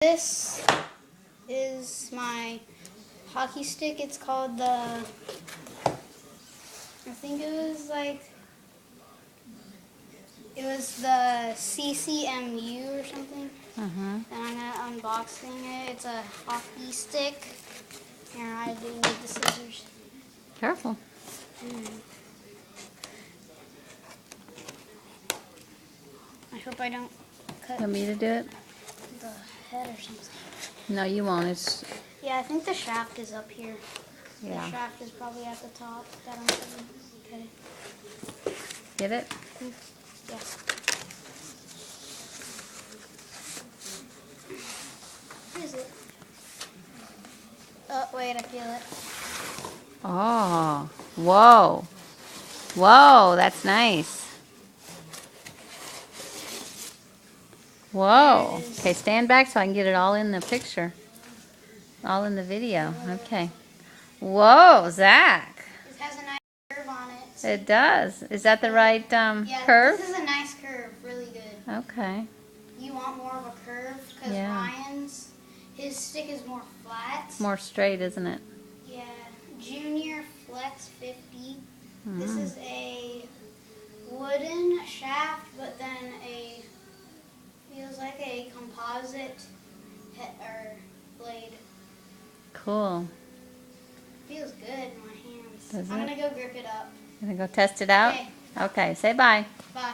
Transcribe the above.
This is my hockey stick. It's called I think it was the CCMU or something. And I'm going to unboxing it. It's a hockey stick. Here, I do need the scissors. Careful. I hope I don't cut Want me to do it? the head or something. No, you won't. Yeah, I think the shaft is up here. Yeah. The shaft is probably at the top. That I'm cutting. Okay. Get it? Yeah. What is it? Oh, wait, I feel it. Oh, whoa. Whoa, that's nice. Whoa. There it is. Okay, stand back so I can get it all in the picture. All in the video. Okay. Whoa, Zach. It has a nice curve on it. It does. Is that the right Yeah, curve? this is a nice curve. Really good. Okay. You want more of a curve because Yeah. his stick is more flat. More straight, isn't it? Yeah. Junior Flex 50. This is a wooden shaft, but then feels like a composite blade. Cool. Feels good in my hands. Does I'm it? gonna go grip it up. Gonna go test it out? Okay. Okay, say bye. Bye.